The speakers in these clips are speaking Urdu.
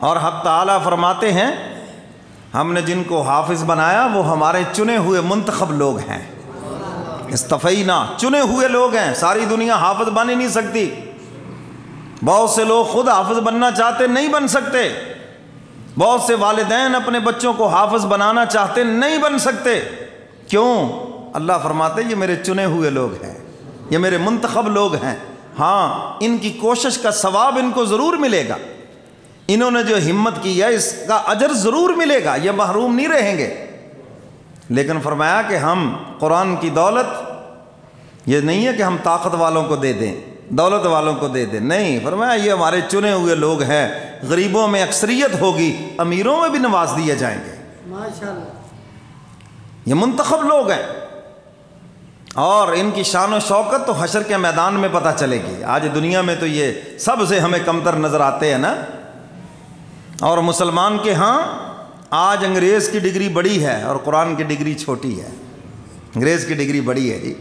اور حق تعالیٰ فرماتے ہیں ہم نے جن کو حافظ بنایا وہ ہمارے چنے ہوئے منتخب لوگ ہیں۔ استفینا، چنے ہوئے لوگ ہیں، ساری دنیا حافظ بن ہی نہیں سکتی۔ بہت سے لوگ خود حافظ بننا چاہتے نہیں بن سکتے، بہت سے والدین اپنے بچوں کو حافظ بنانا چاہتے نہیں بن سکتے۔ کیوں؟ اللہ فرماتے یہ میرے چنے ہوئے لوگ ہیں، یہ میرے منتخب لوگ ہیں۔ ہاں، ان کی کوشش کا ثواب ان کو ضرور ملے گا، انہوں نے جو ہمت کی ہے اس کا اجر ضرور ملے گا، یہ محروم نہیں رہیں گے۔ لیکن فرمایا کہ ہم قرآن کی دولت یہ نہیں ہے کہ ہم طاقت والوں کو دے دیں، دولت والوں کو دے دیں، نہیں، فرمایا یہ ہمارے چنے ہوئے لوگ ہیں، غریبوں میں اکثریت ہوگی، امیروں میں بھی نواز دیے جائیں گے، ماشاءاللہ، یہ منتخب لوگ ہیں۔ اور ان کی شان و شوکت تو حشر کے میدان میں پتہ چلے گی۔ آج دنیا میں تو یہ سب سے ہمیں کمتر نظر آتے ہیں نا، اور مسلمان کے ہاں آج انگریز کی ڈگری بڑی ہے اور قرآن کی ڈگری چھوٹی ہے۔ انگریز کی ڈگری بڑی ہے جی،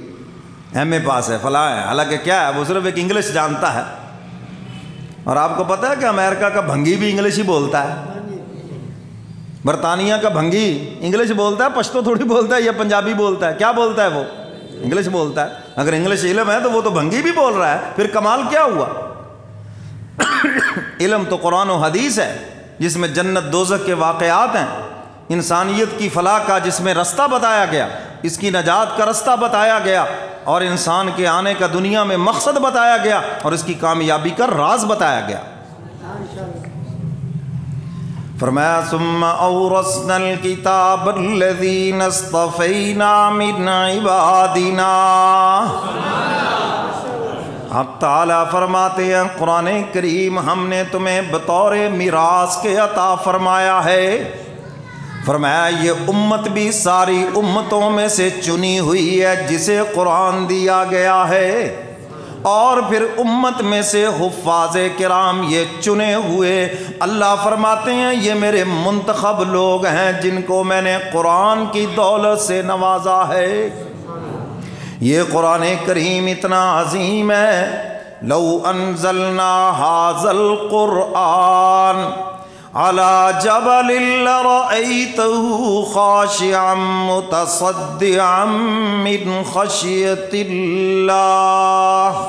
ایم اے پاس ہے، فلاں ہے، حالانکہ کیا ہے وہ صرف ایک انگلش جانتا ہے۔ اور آپ کو پتہ ہے کہ امریکہ کا بھنگی بھی انگلش ہی بولتا ہے، برطانیہ کا بھنگی انگلش بولتا ہے، پشتو تھوڑی بولتا ہے یا پنجابی بولتا ہے، کیا بولتا ہے وہ؟ انگلش بولتا ہے۔ اگر انگلش علم ہے تو وہ تو بھنگی بھی بول رہا ہے، پھر کمال کیا ہوا؟ علم تو قرآن و حدیث ہے جس میں جنت دوزخ کے واقعات ہیں، انسانیت کی فلاح کا جس میں رستہ بتایا گیا، اس کی نجات کا رستہ بتایا گیا، اور انسان کے آنے کا دنیا میں مقصد بتایا گیا، اور اس کی کامیابی کا راز بتایا گیا۔ فرمایا ثم اورثنا الکتاب الذین اصطفینا من عبادنا۔ حق تعالیٰ فرماتے ہیں قرآن کریم ہم نے تمہیں بطور میراث کے عطا فرمایا ہے۔ فرمایا یہ امت بھی ساری امتوں میں سے چنی ہوئی ہے جسے قرآن دیا گیا ہے، اور پھر امت میں سے حفاظ کرام یہ چنے ہوئے، اللہ فرماتے ہیں یہ میرے منتخب لوگ ہیں جن کو میں نے قرآن کی دولت سے نوازا ہے۔ یہ قرآن کریم اتنا عظیم ہے، لو انزلنا ھذا القرآن علی جبل لرأیتہ خاشعا متصدعا من خشیۃ اللہ۔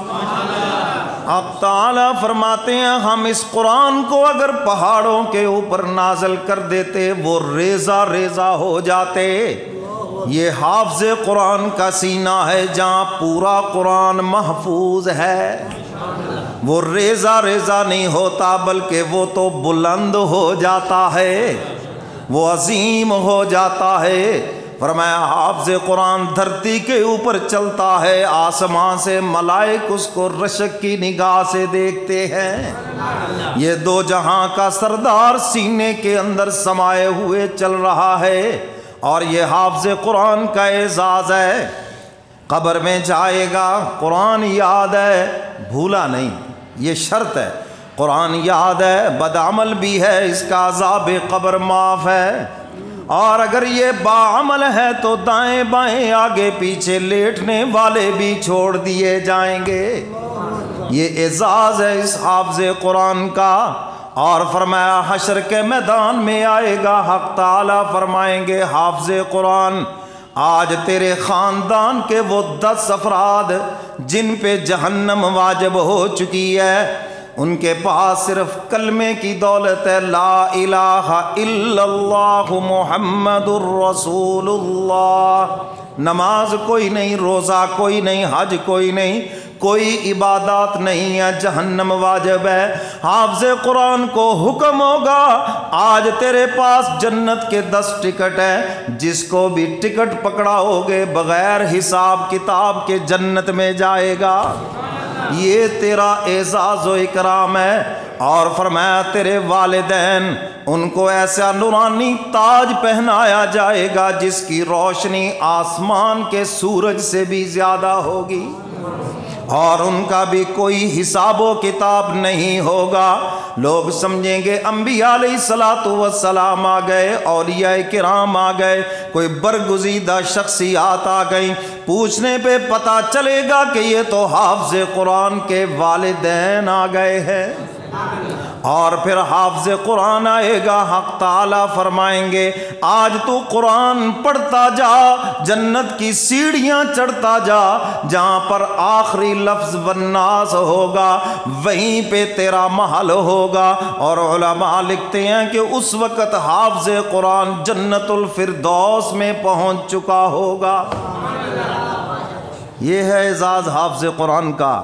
اب تعالیٰ فرماتے ہیں ہم اس قرآن کو اگر پہاڑوں کے اوپر نازل کر دیتے وہ ریزہ ریزہ ہو جاتے۔ یہ حافظ قرآن کا سینہ ہے جہاں پورا قرآن محفوظ ہے، وہ ریزہ ریزہ نہیں ہوتا بلکہ وہ تو بلند ہو جاتا ہے، وہ عظیم ہو جاتا ہے۔ فرمایا حافظ قرآن دھرتی کے اوپر چلتا ہے، آسمان سے ملائک اس کو رشک کی نگاہ سے دیکھتے ہیں۔ یہ دو جہاں کا سردار سینے کے اندر سمائے ہوئے چل رہا ہے، اور یہ حافظ قرآن کا اعزاز ہے۔ قبر میں جائے گا قرآن یاد ہے، بھولا نہیں، یہ شرط ہے، قرآن یاد ہے، بدعمل بھی ہے، اس کا عذاب قبر معاف ہے، اور اگر یہ باعمل ہے تو دائیں بائیں آگے پیچھے لیٹنے والے بھی چھوڑ دیے جائیں گے۔ یہ اعزاز ہے اس حافظ قرآن کا۔ اور فرمایا حشر کے میدان میں آئے گا، حق تعالیٰ فرمائیں گے حافظ قرآن آج تیرے خاندان کے وہ 10 افراد جن پہ جہنم واجب ہو چکی ہے، ان کے پاس صرف کلمے کی دولت ہے، لا الہ الا اللہ محمد الرسول اللہ۔ نماز کوئی نہیں، روزہ کوئی نہیں، حج کوئی نہیں، کوئی عبادات نہیں ہے، جہنم واجب ہے۔ حافظ قرآن کو حکم ہوگا آج تیرے پاس جنت کے 10 ٹکٹ ہیں، جس کو بھی ٹکٹ پکڑا ہوگے بغیر حساب کتاب کے جنت میں جائے گا۔ یہ تیرا اعزاز و اکرام ہے۔ اور فرمایا تیرے والدین ان کو ایسا نورانی تاج پہنایا جائے گا جس کی روشنی آسمان کے سورج سے بھی زیادہ ہوگی، اور ان کا بھی کوئی حساب و کتاب نہیں ہوگا۔ لوگ سمجھیں گے انبیاء علیہ الصلوۃ والسلام آ گئے، اولیاء کرام آ گئے، کوئی برگزیدہ شخصیات آ گئیں، پوچھنے پہ پتہ چلے گا کہ یہ تو حافظ قرآن کے والدین آ گئے ہیں۔ اور پھر حافظ قرآن آئے گا، حق تعالیٰ فرمائیں گے آج تو قرآن پڑھتا جا، جنت کی سیڑھیاں چڑھتا جا، جہاں پر آخری لفظ والناس ہوگا وہیں پہ تیرا محل ہوگا۔ اور علماء لکھتے ہیں کہ اس وقت حافظ قرآن جنت الفردوس میں پہنچ چکا ہوگا۔ یہ ہے اعزاز حافظ قرآن کا،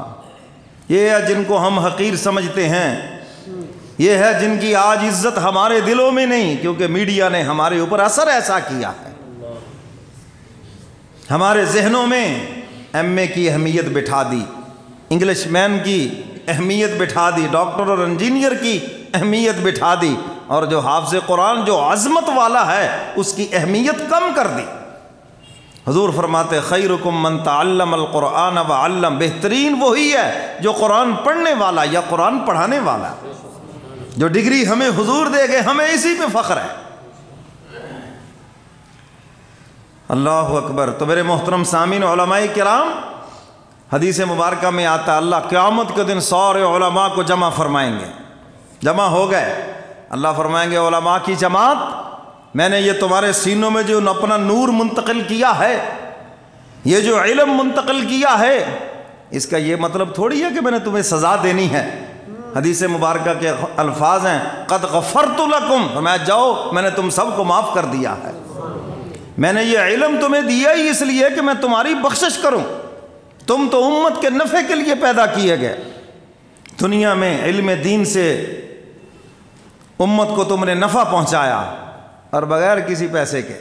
یہ ہے جن کو ہم حقیر سمجھتے ہیں، یہ ہے جن کی آج عزت ہمارے دلوں میں نہیں، کیونکہ میڈیا نے ہمارے اوپر اثر ایسا کیا ہے، ہمارے ذہنوں میں ایم اے کی اہمیت بٹھا دی، انگلش مین کی اہمیت بٹھا دی، ڈاکٹر اور انجینئر کی اہمیت بٹھا دی، اور جو حافظ قرآن جو عظمت والا ہے اس کی اہمیت کم کر دی۔ حضور فرماتے خیرکم من تعلم القرآن وعلم، بہترین وہی ہے جو قرآن پڑھنے والا یا قرآن پڑھانے والا۔ جو ڈگری ہمیں حضور دے گئے ہمیں اسی پہ فخر ہے۔ اللہ اکبر۔ تو میرے محترم سامعین، علماء کرام، حدیث مبارکہ میں آتا ہے اللہ قیامت کے دن سارے علماء کو جمع فرمائیں گے، جمع ہو گئے، اللہ فرمائیں گے علماء کی جماعت، میں نے یہ تمہارے سینوں میں جو اپنا نور منتقل کیا ہے، یہ جو علم منتقل کیا ہے، اس کا یہ مطلب تھوڑی ہے کہ میں نے تمہیں سزا دینی ہے۔ حدیث مبارکہ کے الفاظ ہیں قد غفرت لکم، فرمایا جاؤ میں نے تم سب کو معاف کر دیا ہے، میں نے یہ علم تمہیں دیا ہی اس لیے کہ میں تمہاری بخشش کروں، تم تو امت کے نفع کے لیے پیدا کیے گئے، دنیا میں علم دین سے امت کو تم نے نفع پہنچایا اور بغیر کسی پیسے کے۔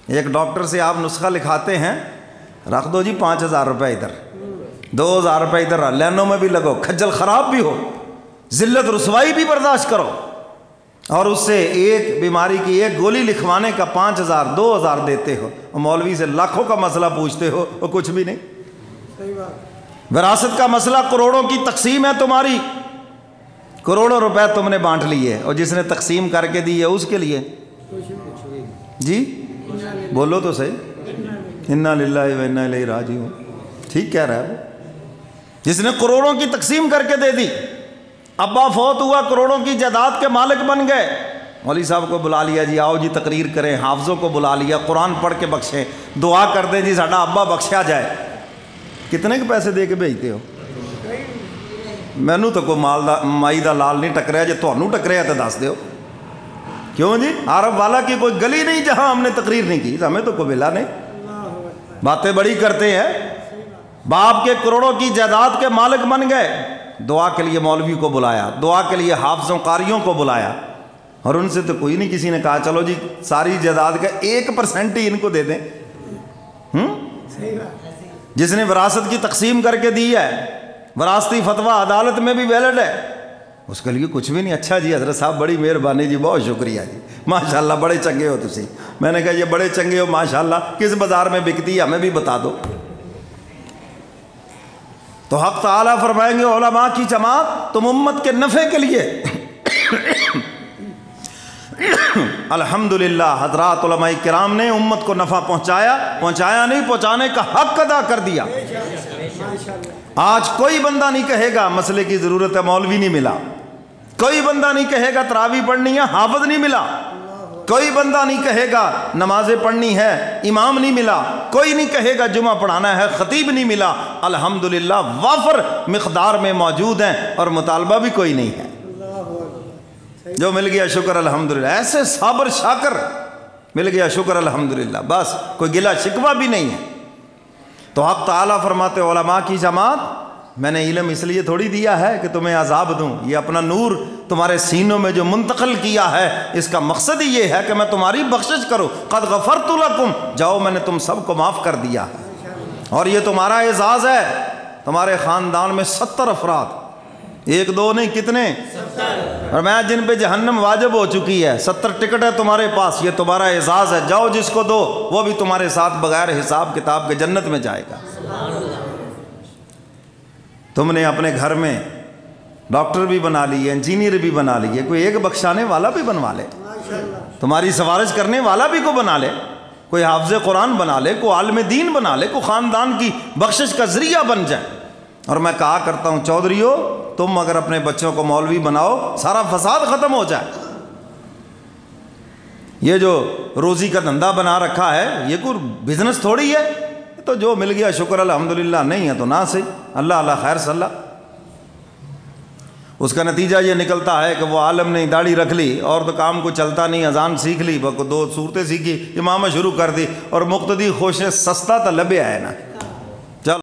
ایک ڈاکٹر سے آپ نسخہ لکھاتے ہیں، رکھ دو جی 5,000 روپے ادھر، 2,000 روپے ادھر، لینوں میں بھی لگو، کھجل خراب بھی ہو، ذلت رسوائی بھی برداشت کرو، اور اس سے ایک بیماری کی ایک گولی لکھوانے کا 5,000 2,000 دیتے ہو، اور مولوی سے لاکھوں کا مسئلہ پوچھتے ہو وہ کچھ بھی نہیں۔ وراثت کا مسئلہ کروڑوں کی تقسیم ہے تمہاری، کروڑوں روپے تم نے بانٹ لیے، اور جس نے تقسیم کر کے دی ہے اس کے لیے جی بولو تو صحیح، انا للہ و انا الیہ راجعون، ٹھیک کہہ رہا ہے وہ، جس نے کروڑوں کی تقسیم کر کے دے دی، ابا فوت ہوا کروڑوں کی جائیداد کے مالک بن گئے، مولوی صاحب کو بلا لیا جی آؤ جی تقریر کریں، حافظوں کو بلا لیا قرآن پڑھ کے بخشیں، دعا کر دیں جی ساڈا ابا بخشیا جائے، کتنے کے پیسے دے کے بھیجتے ہو؟ مینوں تو کوئی مائی دا لال نہیں ٹکریا، جے تھانوں ٹکریا تو دس دیو، کیوں جی عرب والا کی کوئی گلی نہیں جہاں ہم نے تقریر نہیں کی، ہمیں تو کوئی ویلا نہیں، باتیں بڑی کرتے ہیں، باپ کے کروڑوں کی جائیداد کے مالک بن گئے، دعا کے لیے مولوی کو بلایا، دعا کے لیے حافظوں قاریوں کو بلایا، اور ان سے تو کوئی نہیں کسی نے کہا چلو جی ساری جائیداد کا 1% ہی ان کو دے دیں۔ جس نے وراثت کی تقسیم کر کے دی ہے، وراثتی فتویٰ عدالت میں بھی ویلڈ ہے، اس کے لیے کچھ بھی نہیں۔ اچھا جی حضرت صاحب بڑی مہربانی جی، بہت شکریہ جی، ماشاءاللہ بڑے چنگے ہو تسی۔ میں نے کہا یہ بڑے چنگے ہو ماشاءاللہ، کس بازار میں بکتی ہے ہمیں بھی بتا دو۔ تو حق تعالیٰ فرمائیں گے علماء کی جماعت تم امت کے نفع کے لیے الحمدللہ حضرات علماء کرام نے امت کو نفع پہنچایا نہیں، پہنچانے کا حق ادا کر دیا۔ آج کوئی بندہ نہیں کہے گا مسئلے کی ضرورت ہے مولوی نہیں ملا، کوئی بندہ نہیں کہے گا تراویح پڑھنی ہے حافظ نہیں ملا، کوئی بندہ نہیں کہے گا نمازیں پڑھنی ہے امام نہیں ملا، کوئی نہیں کہے گا جمعہ پڑھانا ہے خطیب نہیں ملا۔ الحمدللہ وافر مقدار میں موجود ہیں، اور مطالبہ بھی کوئی نہیں ہے، جو مل گیا شکر الحمدللہ، ایسے صابر شاکر مل گیا شکر الحمدللہ، بس کوئی گلہ شکوہ بھی نہیں ہے۔ تو حق تعالیٰ فرماتے علماء کی جماعت میں نے علم اس لیے تھوڑی دیا ہے کہ تمہیں عذاب دوں، یہ اپنا نور تمہارے سینوں میں جو منتقل کیا ہے اس کا مقصد ہی یہ ہے کہ میں تمہاری بخشش کروں، قد غفرت لکم، جاؤ میں نے تم سب کو معاف کر دیا ہے، اور یہ تمہارا اعزاز ہے۔ تمہارے خاندان میں 70 افراد، 1 2 نہیں کتنے، اور میں جن پہ جہنم واجب ہو چکی ہے، 70 ٹکٹ ہے تمہارے پاس، یہ تمہارا اعزاز ہے، جاؤ جس کو دو وہ بھی تمہارے ساتھ بغیر حساب کتاب کے جنت میں جائے گا۔ تم نے اپنے گھر میں ڈاکٹر بھی بنا لیے، انجینئر بھی بنا لیے، کوئی ایک بخشانے والا بھی بنوا لے، تمہاری سفارش کرنے والا بھی کو بنا لے، کوئی حافظ قرآن بنا لے، کوئی عالم دین بنا لے، کوئی خاندان کی بخشش کا ذریعہ بن جائے۔ اور میں کہا کرتا ہوں چودھریو تم اگر اپنے بچوں کو مولوی بناؤ سارا فساد ختم ہو جائے۔ یہ جو روزی کا دھندا بنا رکھا ہے یہ کوئی بزنس تھوڑی ہے، تو جو مل گیا شکر الحمدللہ، نہیں ہے تو نہ صحیح، اللہ اللہ خیر صلی اللہ۔ اس کا نتیجہ یہ نکلتا ہے کہ وہ عالم نے داڑھی رکھ لی اور تو کام کو چلتا نہیں، اذان سیکھ لی، 2 صورتیں سیکھی، امامہ شروع کر دی، اور مقتدی خوش سستا تو لبیا ہے نا۔